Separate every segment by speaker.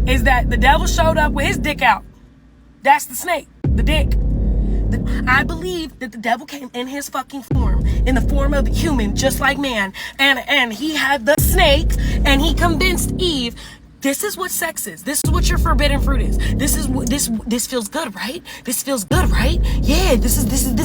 Speaker 1: is that the devil showed up with his dick out. That's the snake, the dick. I believe that the devil came in his fucking form, in the form of a human, just like man, and he had the snakes, and he convinced Eve, this is what sex is. This is what your forbidden fruit is. This feels good, right? This feels good, right? Yeah, this is it.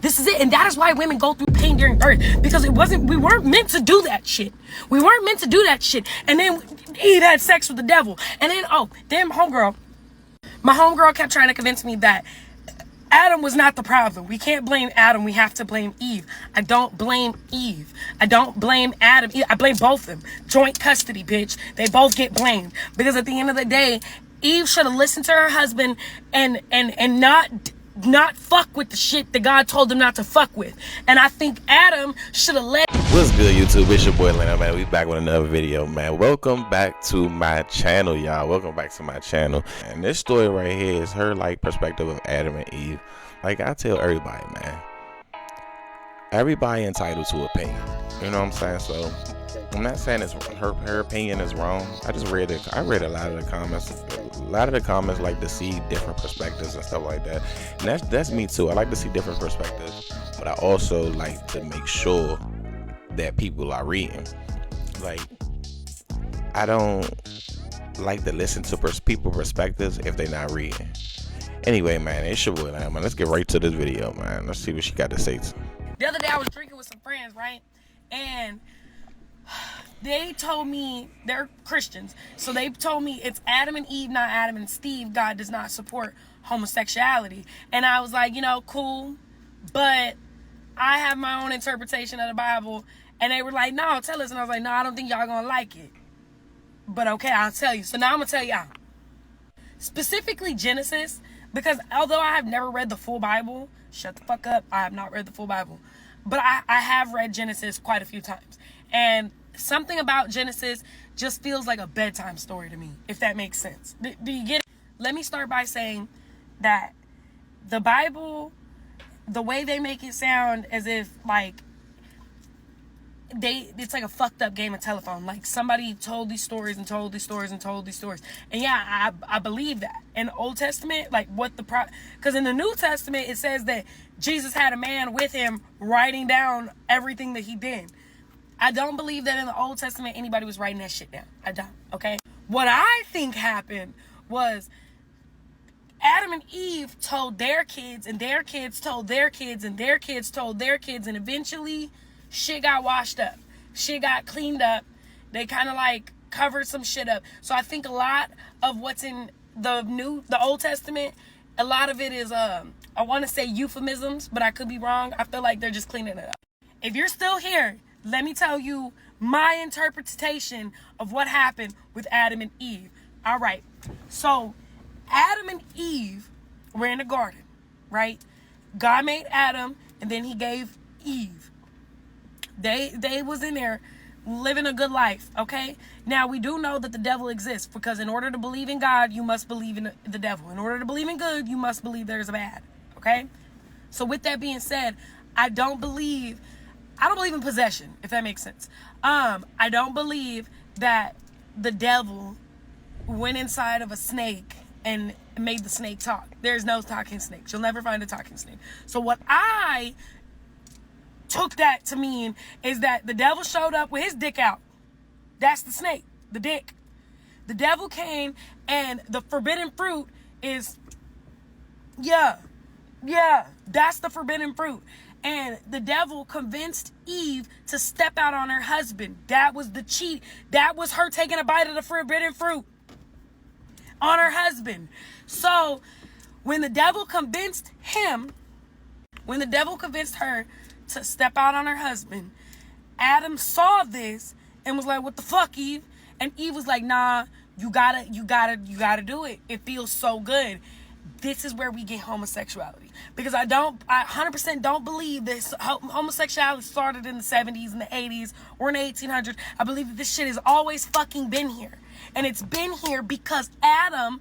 Speaker 1: This is it. And that is why women go through pain during birth, because we weren't meant to do that shit. We weren't meant to do that shit. And then Eve had sex with the devil. And then, my homegirl kept trying to convince me that Adam was not the problem. We can't blame Adam. We have to blame Eve. I don't blame Eve. I don't blame Adam. I blame both of them. Joint custody, bitch. They both get blamed. Because at the end of the day, Eve should have listened to her husband and not fuck with the shit that God told him not to fuck with. And I think Adam should have let...
Speaker 2: What's good, YouTube? It's your boy Lena, man. We back with another video, man. Welcome back to my channel, y'all. Welcome back to my channel. And this story right here is her perspective of Adam and Eve. Like I tell everybody, man, everybody entitled to opinion. You know what I'm saying? So I'm not saying it's her opinion is wrong. I read a lot of the comments. A lot of the comments like to see different perspectives and stuff like that. And that's me too. I like to see different perspectives, but I also like to make sure that people are reading. Like, I don't like to listen to people's perspectives if they're not reading. Anyway, man, it's your boy, man. Let's get right to this video, man. Let's see what she got to say.
Speaker 1: The other day I was drinking with some friends, right? And they told me, they're Christians, so they told me it's Adam and Eve, not Adam and Steve. God does not support homosexuality. And I was like, cool, but I have my own interpretation of the Bible. And they were like, no, tell us. And I was like, no, I don't think y'all gonna like it. But okay, I'll tell you. So now I'm gonna tell y'all. Specifically Genesis, because although I have never read the full Bible, shut the fuck up, I have not read the full Bible. But I have read Genesis quite a few times. And something about Genesis just feels like a bedtime story to me, if that makes sense. Do you get it? Let me start by saying that the Bible, the way they make it sound as if it's like a fucked up game of telephone. Like somebody told these stories and told these stories and told these stories. And yeah, I believe that. In the Old Testament, because in the New Testament, it says that Jesus had a man with him writing down everything that he did. I don't believe that in the Old Testament anybody was writing that shit down. I don't, okay? What I think happened was Adam and Eve told their kids, and their kids told their kids, and their kids told their kids, and eventually shit got washed up. Shit got cleaned up. They kind of covered some shit up. So I think a lot of what's in the Old Testament, a lot of it is, I want to say euphemisms, but I could be wrong. I feel like they're just cleaning it up. If you're still here, let me tell you my interpretation of what happened with Adam and Eve. All right. So Adam and Eve were in the garden, right? God made Adam, and then he gave Eve. They was in there living a good life, okay? Now, we do know that the devil exists, because in order to believe in God, you must believe in the devil. In order to believe in good, you must believe there's a bad, okay? So with that being said, I don't believe in possession, if that makes sense. I don't believe that the devil went inside of a snake and made the snake talk. There's no talking snakes. You'll never find a talking snake. So what I took that to mean is that the devil showed up with his dick out. That's the snake, the dick. The devil came, and the forbidden fruit is, that's the forbidden fruit. And the devil convinced Eve to step out on her husband. That was the cheat. That was her taking a bite of the forbidden fruit on her husband. So when the devil convinced her to step out on her husband, Adam saw this and was like, what the fuck, Eve? And Eve was like, nah, you gotta do it. It feels so good. This is where we get homosexuality. Because I 100% don't believe this homosexuality started in the 70s and the 80s or in the 1800s. I believe that this shit has always fucking been here. And it's been here because Adam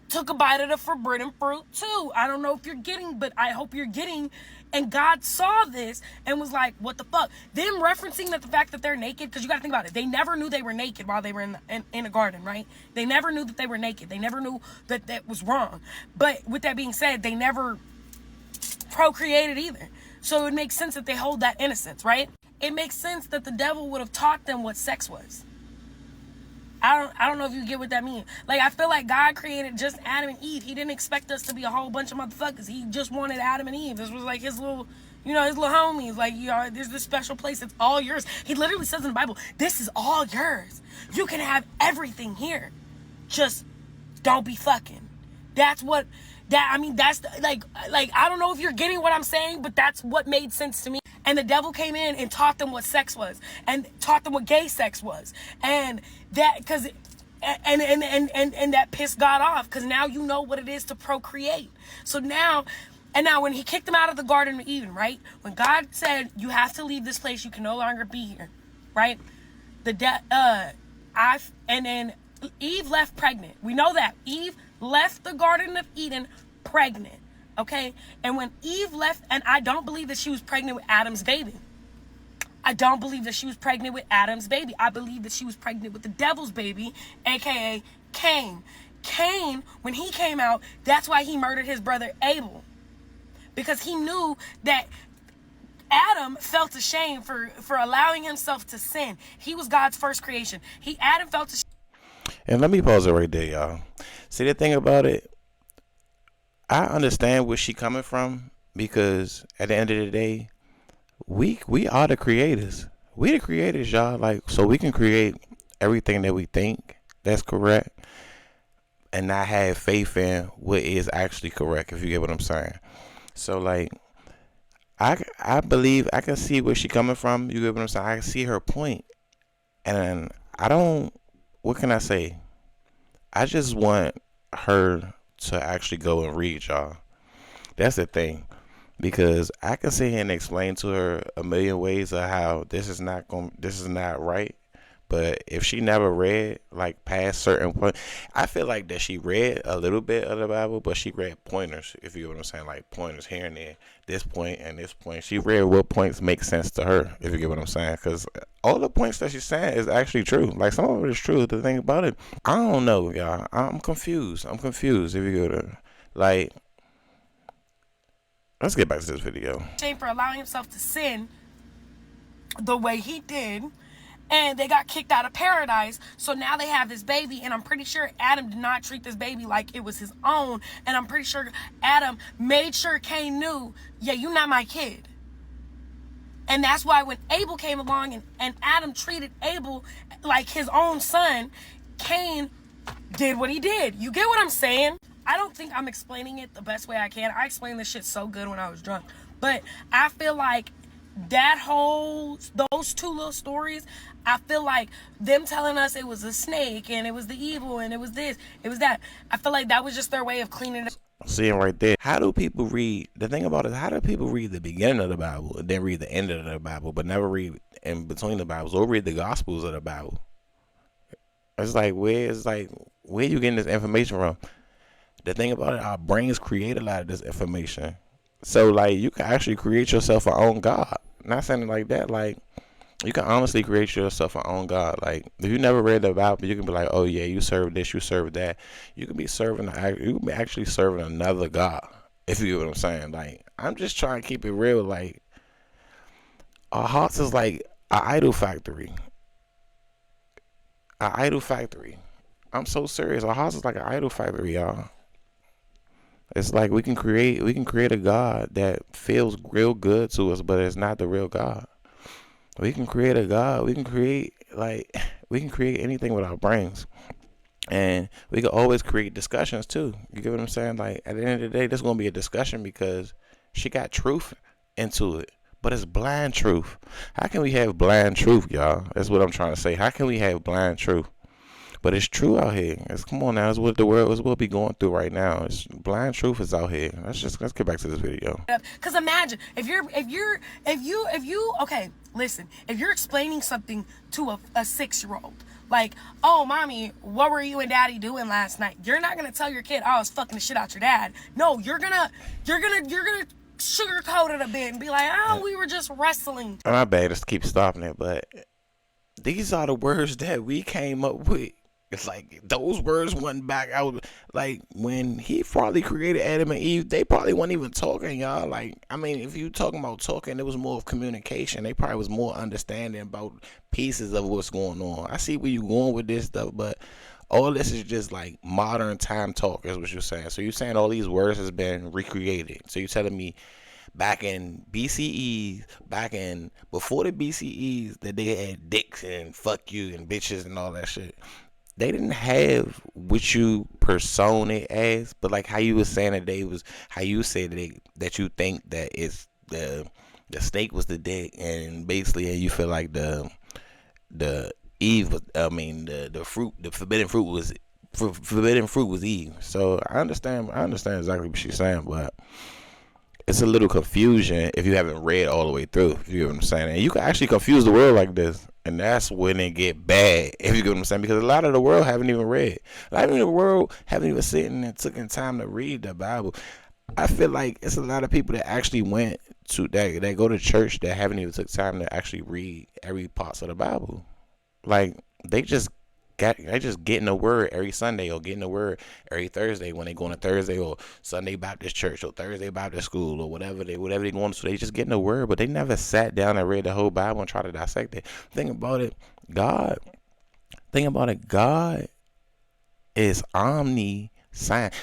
Speaker 1: took a bite of the forbidden fruit too. I don't know if you're getting, but I hope you're getting. And God saw this and was like, what the fuck? Them referencing that the fact that they're naked, because you got to think about it. They never knew they were naked while they were in a garden, right? They never knew that they were naked. They never knew that that was wrong. But with that being said, they never procreated either. So it makes sense that they hold that innocence, right? It makes sense that the devil would have taught them what sex was. I don't know if you get what that means. Like, I feel like God created just Adam and Eve. He didn't expect us to be a whole bunch of motherfuckers. He just wanted Adam and Eve. This was like his little, his little homies. Like, there's this special place. It's all yours. He literally says in the Bible, this is all yours. You can have everything here. Just don't be fucking. That's I don't know if you're getting what I'm saying, but that's what made sense to me. And the devil came in and taught them what sex was, and taught them what gay sex was, and that and that pissed God off, because now you know what it is to procreate. So now when he kicked them out of the Garden of Eden, right? When God said you have to leave this place, you can no longer be here, right? And then Eve left pregnant. We know that Eve left the Garden of Eden pregnant. Okay, and when Eve left, and I don't believe that she was pregnant with Adam's baby. I don't believe that she was pregnant with Adam's baby. I believe that she was pregnant with the devil's baby, aka Cain. Cain, when he came out, that's why he murdered his brother Abel, because he knew that Adam felt ashamed for allowing himself to sin. He was God's first creation. Adam felt ashamed.
Speaker 2: And let me pause it right there, y'all. See, the thing about it, I understand where she coming from, because at the end of the day, we are the creators. We the creators, y'all. Like, so we can create everything that we think that's correct, and not have faith in what is actually correct, if you get what I'm saying. So, like, I believe I can see where she coming from. You get what I'm saying? I can see her point, and what can I say? I just want her to actually go and read, y'all. That's the thing, because I can sit here and explain to her a million ways of how this is not right. But if she never read, like, past certain point, I feel like that she read a little bit of the Bible, but she read pointers, if you know what I'm saying, like pointers here and there, this point and this point. She read what points make sense to her, if you get what I'm saying, because all the points that she's saying is actually true. Like, some of it is true. The thing about it, I don't know, y'all. I'm confused. If you go to, like, let's get back to this video.
Speaker 1: Shame for allowing himself to sin the way he did. And they got kicked out of paradise. So now they have this baby. And I'm pretty sure Adam did not treat this baby like it was his own. And I'm pretty sure Adam made sure Cain knew, yeah, you're not my kid. And that's why when Abel came along and Adam treated Abel like his own son, Cain did what he did. You get what I'm saying? I don't think I'm explaining it the best way I can. I explained this shit so good when I was drunk. But I feel like those two little stories, I feel like them telling us it was a snake and it was the evil and it was this, it was that, I feel like that was just their way of cleaning it up.
Speaker 2: Seeing right there, how do people read? The thing about it is, how do people read the beginning of the Bible and then read the end of the Bible, but never read in between the Bibles, or read the Gospels of the Bible? It's like, where are you getting this information from? The thing about it, our brains create a lot of this information. So, like, you can actually create yourself your own God. Not saying it like that. Like, you can honestly create yourself your own God. Like, if you never read the Bible, you can be like, oh yeah, you serve this, you serve that. You can be actually serving another God, if you get what I'm saying. Like, I'm just trying to keep it real. Like, our hearts is like an idol factory. An idol factory. I'm so serious. Our hearts is like an idol factory, y'all. It's like we can create a God that feels real good to us, but it's not the real God. We can create a God. We can create anything with our brains. And we can always create discussions too. You get what I'm saying? Like, at the end of the day, there's going to be a discussion because she got truth into it. But it's blind truth. How can we have blind truth, y'all? That's what I'm trying to say. How can we have blind truth? But it's true out here. Come on now. It's what the world is, what we going through right now. It's blind truth is out here. Let's get back to this video.
Speaker 1: Because imagine if you okay, listen, if you're explaining something to a 6-year-old, like, oh, mommy, what were you and daddy doing last night? You're not gonna tell your kid, oh, I was fucking the shit out your dad. No, you're gonna sugarcoat it a bit and be like, oh, we were just wrestling.
Speaker 2: My bad, just keep stopping it, but these are the words that we came up with. It's like those words went back out. Like when he probably created Adam and Eve, they probably weren't even talking, y'all. Like, I mean, if you talking about talking, it was more of communication. They probably was more understanding about pieces of what's going on. I see where you going with this stuff, but all this is just like modern time talk, is what you're saying. So you're saying all these words has been recreated. So you're telling me back in BCE, back in before the BCEs, that they had dicks and fuck you and bitches and all that shit. They didn't have what you persona it as, but like how you was saying that they was, how you said that you think that it's the snake was the dick, and basically you feel like the Eve was, I mean the fruit, the forbidden fruit was Eve. So I understand exactly what she's saying, but it's a little confusion if you haven't read all the way through. If you get what I'm saying, and you can actually confuse the world like this, and that's when it get bad. If you get what I'm saying, because a lot of the world haven't even read. A lot of the world haven't even sitting and taken time to read the Bible. I feel like it's a lot of people that actually went to that go to church that haven't even took time to actually read every parts of the Bible. Like they just getting the word every Sunday, or getting the word every Thursday when they go to Thursday or Sunday Baptist church or Thursday Baptist school or whatever they going to. So they just getting the word, but they never sat down and read the whole Bible and try to dissect it. Think about it, God is omniscient.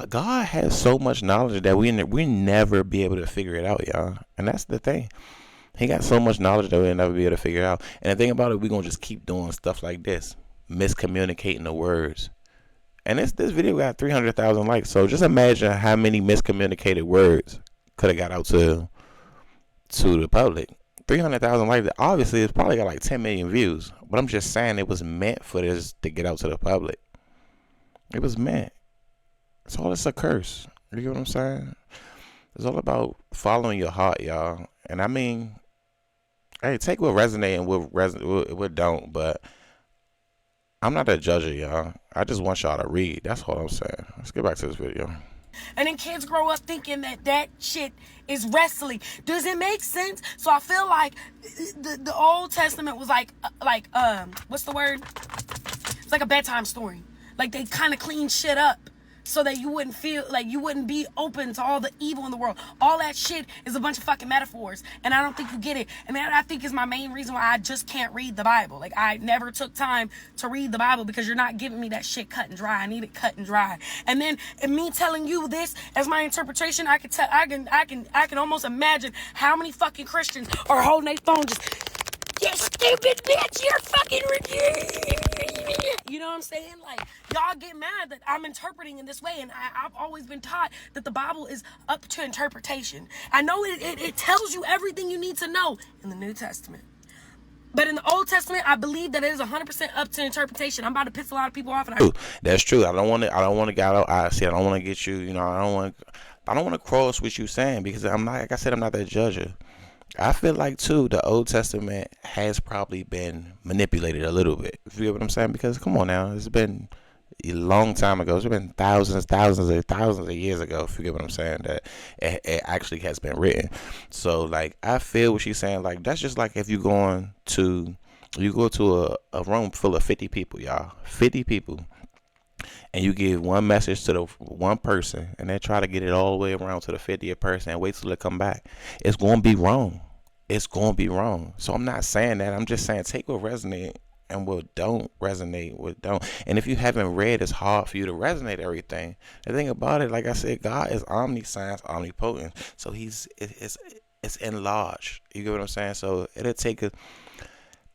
Speaker 2: God has so much knowledge that we never be able to figure it out, y'all. And that's the thing. He got so much knowledge that we'll never be able to figure it out. And the thing about it, we're going to just keep doing stuff like this, miscommunicating the words. And this video got 300,000 likes. So just imagine how many miscommunicated words could have got out to the public. 300,000 likes. Obviously, it's probably got like 10 million views. But I'm just saying it was meant for this to get out to the public. It was meant. It's all it's a curse. You get what I'm saying? It's all about following your heart, y'all. And I mean, hey, take what resonate and what don't. But I'm not a judge of y'all. I just want y'all to read. That's all I'm saying. Let's get back to this video.
Speaker 1: And then kids grow up thinking that shit is wrestling. Does it make sense? So I feel like the Old Testament was like what's the word? It's like a bedtime story. Like they kind of clean shit up so that you wouldn't feel like you wouldn't be open to all the evil in the world. All that shit is a bunch of fucking metaphors, and I don't think you get it. And that, I think, is my main reason why I just can't read the Bible. Like I never took time to read the Bible, because you're not giving me that shit cut and dry. I need it cut and dry. And then me telling you this as my interpretation, I can almost imagine how many fucking Christians are holding their phone just, you stupid bitch, you're fucking ridiculous. You know what I'm saying? Like, y'all get mad that I'm interpreting in this way, and I've always been taught that the Bible is up to interpretation. I know it tells you everything you need to know in the New Testament. But in the Old Testament, I believe that it is 100% up to interpretation. I'm about to piss a lot of people off.
Speaker 2: That's true. I don't want to get out. I don't want to get you. You know, I don't want to cross what you're saying, because I'm not. Like I said, I'm not that judger. I feel like too, the Old Testament has probably been manipulated a little bit. You get what I'm saying? Because come on now, it's been a long time ago. It's been thousands of years ago. If you get what I'm saying, that it actually has been written. So like, I feel what she's saying. Like that's just like if you go to a room full of 50 people, y'all, 50 people. And you give one message to the one person, and then try to get it all the way around to the 50th person and wait till it come back. It's going to be wrong. It's going to be wrong. So I'm not saying that. I'm just saying take what resonate and what don't resonate, what don't. And if you haven't read, it's hard for you to resonate everything. The thing about it, like I said, God is omniscient, omnipotent. So it's enlarged. You get what I'm saying? So it'll take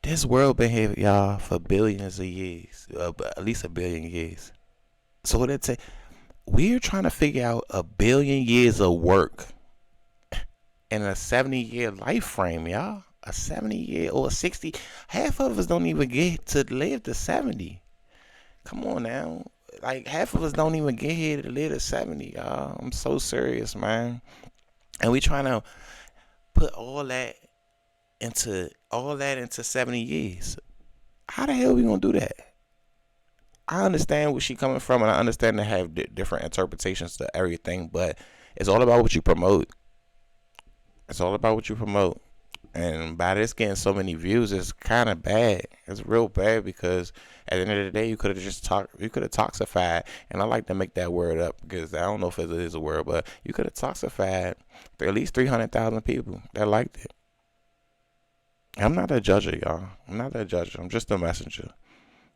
Speaker 2: this world been here, y'all, for billions of years, at least a billion years. So what it take? We're trying to figure out a billion years of work in a 70-year life frame, y'all. A 70-year or a 60. Half of us don't even get to live to 70. Come on now. Like half of us don't even get here to live to 70, y'all. I'm so serious, man. And we trying to put all that into 70 years. How the hell are we gonna do that? I understand where she coming from, and I understand they have different interpretations to everything, but it's all about what you promote. It's all about what you promote. And by this getting so many views, it's kind of bad. It's real bad because at the end of the day, you could have just you could have toxified. And I like to make that word up because I don't know if it is a word, but you could have toxified at least 300,000 people that liked it. I'm not a judger, y'all. I'm not a judger. I'm just a messenger.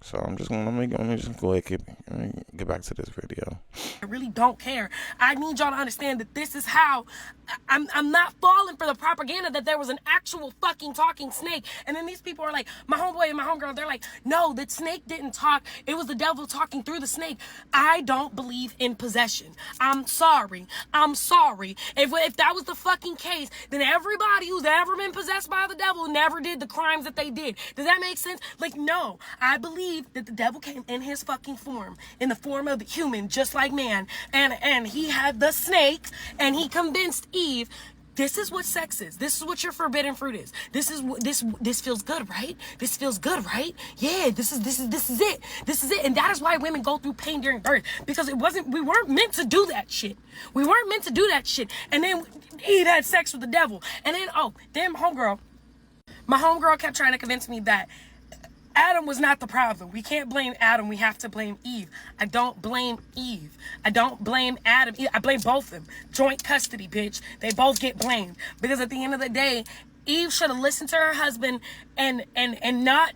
Speaker 2: So I'm just gonna let me just go ahead and get back to this video.
Speaker 1: I really don't care. I need y'all to understand that this is how I'm not falling for the propaganda that there was an actual fucking talking snake. And then these people are like, my homeboy and my homegirl, they're like, no, the snake didn't talk. It was the devil talking through the snake. I don't believe in possession. I'm sorry. If that was the fucking case, then everybody who's ever been possessed by the devil never did the crimes that they did. Does that make sense? Like, no. I believe that the devil came in his fucking form, in the form of the human, just like man, and he had the snake, and he convinced Eve, this is what sex is. This is what your forbidden fruit is. This feels good, right? This feels good, right? Yeah, this is it. This is it. And that is why women go through pain during birth, because we weren't meant to do that shit. We weren't meant to do that shit. And then Eve had sex with the devil. And then my homegirl kept trying to convince me that Adam was not the problem. We can't blame Adam. We have to blame Eve. I don't blame Eve. I don't blame Adam. I blame both of them. Joint custody, bitch. They both get blamed. Because at the end of the day, Eve should have listened to her husband and not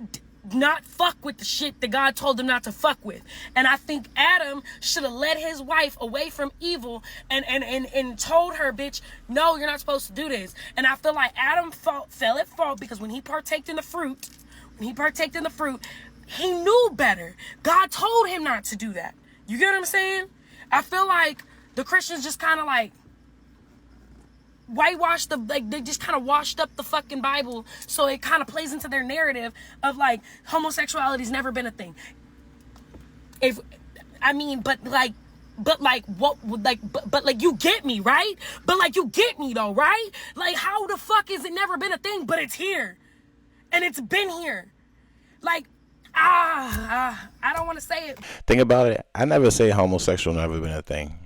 Speaker 1: fuck with the shit that God told him not to fuck with. And I think Adam should have led his wife away from evil and told her, bitch, no, you're not supposed to do this. And I feel like Adam fell at fault because when he partaked in the fruit, he knew better. God told him not to do that. You get what I'm saying? I feel like the Christians just kind of like they just kind of washed up the fucking Bible, so it kind of plays into their narrative of like homosexuality's never been a thing. But you get me, right? But like you get me though, right? Like how the fuck is it never been a thing, but it's here? And it's been here. Like, I don't want to say it.
Speaker 2: Think about it. I never say homosexual never been a thing.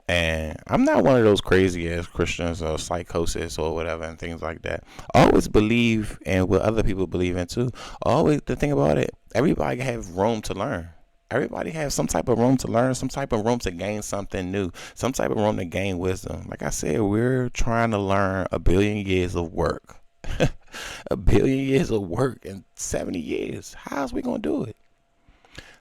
Speaker 2: And I'm not one of those crazy ass Christians or psychosis or whatever and things like that. I always believe in what other people believe in too. Always, the thing about it, everybody have room to learn. Everybody has some type of room to learn, some type of room to gain something new, some type of room to gain wisdom. Like I said, we're trying to learn 1 billion years of work. 1 billion years of work in 70 years. How's we gonna do it?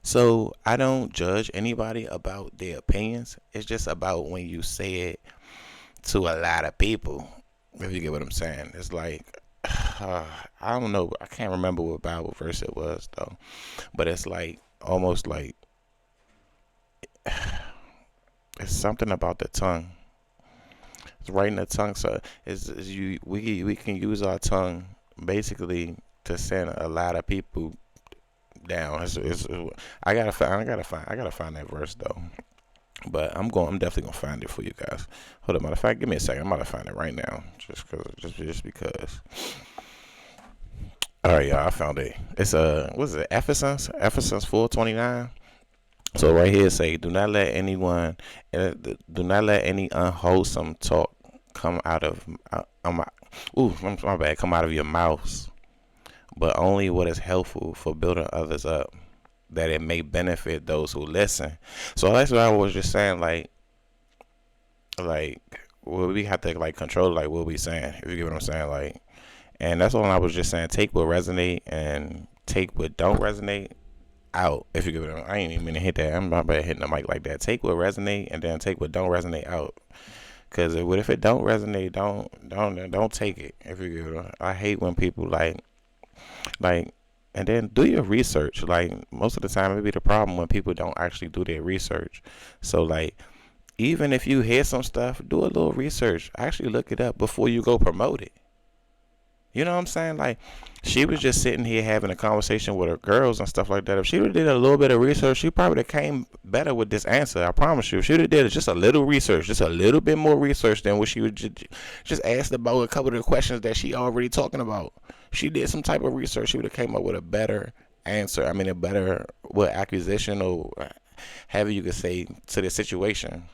Speaker 2: So I don't judge anybody about their opinions. It's just about when you say it to a lot of people, if you get what I'm saying. It's like I don't know, I can't remember what Bible verse it was though, but it's like almost like it's something about the tongue. It's right in the tongue. So we can use our tongue basically to send a lot of people down. I gotta find that verse though. But I'm definitely gonna find it for you guys. Hold up, matter of fact, give me a second. I'm about to find it right now, just because. All right, y'all, I found it. It's what is it? Ephesians 4:29. So right here it say, do not let any unwholesome talk come out of come out of your mouths, but only what is helpful for building others up, that it may benefit those who listen. So that's what I was just saying, like we have to like control like what we saying, if you get what I'm saying, like, and that's all I was just saying. Take what resonate and take what don't resonate out, if you get what I ain't even mean to hit that. I'm not bad hitting the mic like that. Take what resonate and then take what don't resonate out. Because if it don't resonate, don't take it. If you get what I hate when people like, and then do your research. Like most of the time, it be the problem when people don't actually do their research. So like, even if you hear some stuff, do a little research. Actually look it up before you go promote it. You know what I'm saying? Like, she was just sitting here having a conversation with her girls and stuff like that. If she would have did a little bit of research, she probably would have came better with this answer. I promise you. If she would have did just a little research, just a little bit more research than what she would just asked about a couple of the questions that she already talking about. She did some type of research, she would have came up with a better answer. I mean, a better accusation or however you could say to the situation.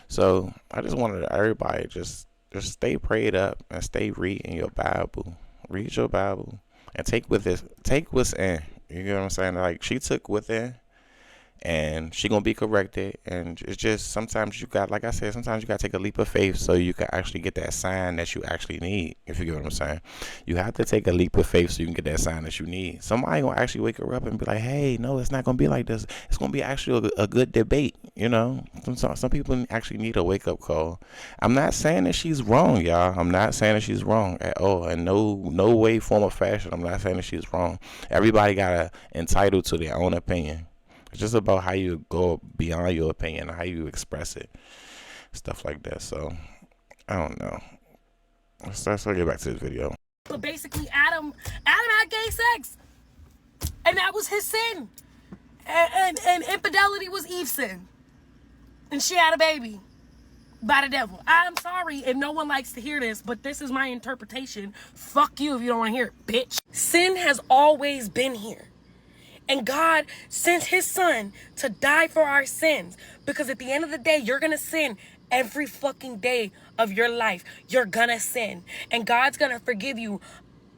Speaker 2: So I just wanted everybody just Just stay prayed up and stay reading your Bible. Read your Bible and take what's in. You get what I'm saying? Like, she took within, and she gonna be corrected. And it's just, sometimes you got, like I said, sometimes you gotta take a leap of faith so you can actually get that sign that you actually need. If you get what I'm saying, you have to take a leap of faith so you can get that sign that you need. Somebody gonna actually wake her up and be like, hey, no, it's not gonna be like this. It's gonna be actually a good debate. You know, some people actually need a wake up call. I'm not saying that she's wrong, y'all. I'm not saying that she's wrong at all, in no way, form, or fashion. I'm not saying that she's wrong. Everybody got entitled to their own opinion. It's just about how you go beyond your opinion, how you express it, stuff like that. So, I don't know. Let's get back to this video.
Speaker 1: But basically, Adam had gay sex, and that was his sin, and infidelity was Eve's sin, and she had a baby by the devil. I'm sorry if no one likes to hear this, but this is my interpretation. Fuck you if you don't want to hear it, bitch. Sin has always been here. And God sent his son to die for our sins. Because at the end of the day, you're going to sin every fucking day of your life. You're going to sin. And God's going to forgive you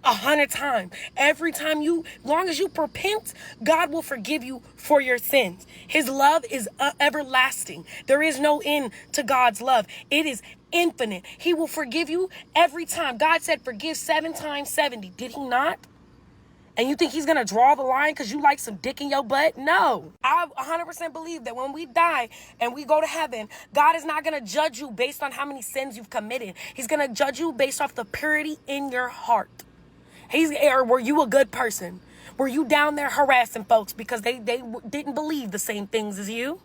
Speaker 1: 100 times. Every time long as you repent, God will forgive you for your sins. His love is everlasting. There is no end to God's love. It is infinite. He will forgive you every time. God said forgive 7 times 70. Did he not? And you think he's going to draw the line because you like some dick in your butt? No. I 100% believe that when we die and we go to heaven, God is not going to judge you based on how many sins you've committed. He's going to judge you based off the purity in your heart. Or were you a good person? Were you down there harassing folks because they didn't believe the same things as you?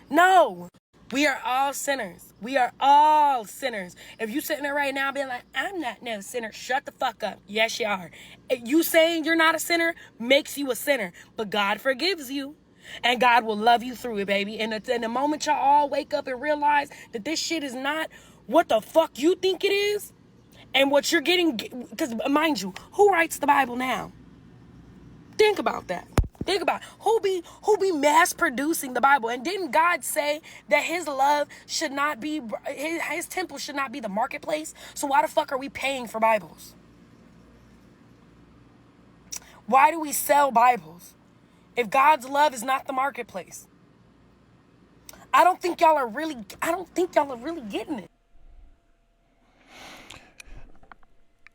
Speaker 1: No. We are all sinners. We are all sinners. If you sitting there right now being like, I'm not no sinner, shut the fuck up. Yes, you are. You saying you're not a sinner makes you a sinner. But God forgives you. And God will love you through it, baby. And the moment y'all all wake up and realize that this shit is not what the fuck you think it is, and what you're getting, because mind you, who writes the Bible now? Think about that. Think about who be mass producing the Bible. And didn't God say that his love should not be, his temple should not be the marketplace? So why the fuck are we paying for Bibles? Why do we sell Bibles if God's love is not the marketplace? I don't think y'all are really getting it.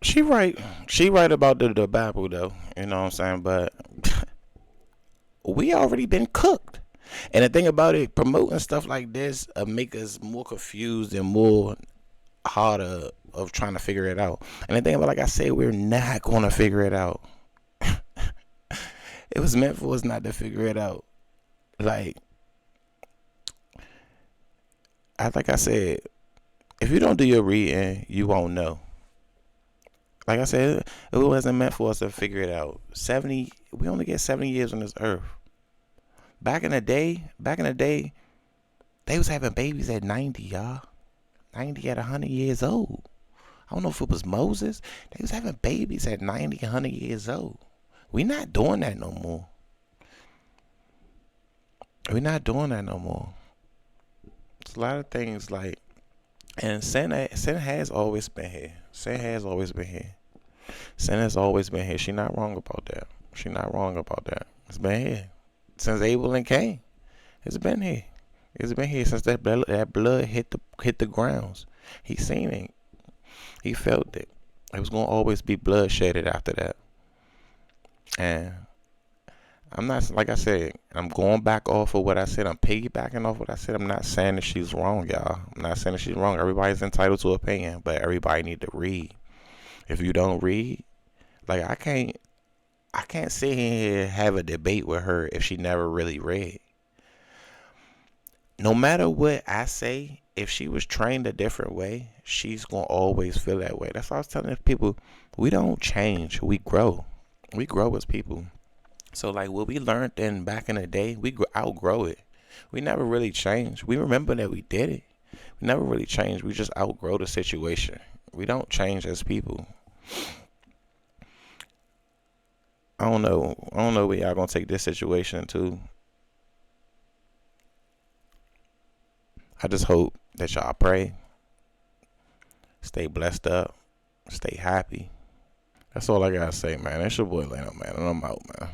Speaker 2: She right about the Bible though. You know what I'm saying? But we already been cooked. And the thing about it, promoting stuff like this make us more confused and more harder of trying to figure it out. And the thing about, like I said, we're not going to figure it out. It was meant for us not to figure it out. Like I said, if you don't do your reading, you won't know. Like I said, it wasn't meant for us to figure it out. We only get 70 years on this earth. Back in the day, they was having babies at 90, y'all. 90 at 100 years old. I don't know if it was Moses. They was having babies at 90, 100 years old. We not doing that no more. It's a lot of things like, and sin has always been here. Sin has always been here. She not wrong about that. It's been here since Abel and Cain. It's been here since that blood hit the grounds. He seen it. He felt it. It was gonna always be blood shedded after that. And I'm not, like I said, I'm going back off of what I said. I'm piggybacking off what I said. I'm not saying that she's wrong, y'all. I'm not saying that she's wrong. Everybody's entitled to opinion, but everybody need to read. If you don't read, like I can't sit here and have a debate with her if she never really read. No matter what I say, if she was trained a different way, she's going to always feel that way. That's why I was telling people, we don't change, we grow. We grow as people. So like what we learned back in the day, we outgrow it. We never really changed. We remember that we did it. We never really changed. We just outgrow the situation. We don't change as people. I don't know where y'all gonna take this situation to. I just hope that y'all pray Stay blessed up. Stay happy. That's all I gotta say, man. It's your boy Leno, man, and I'm out, man.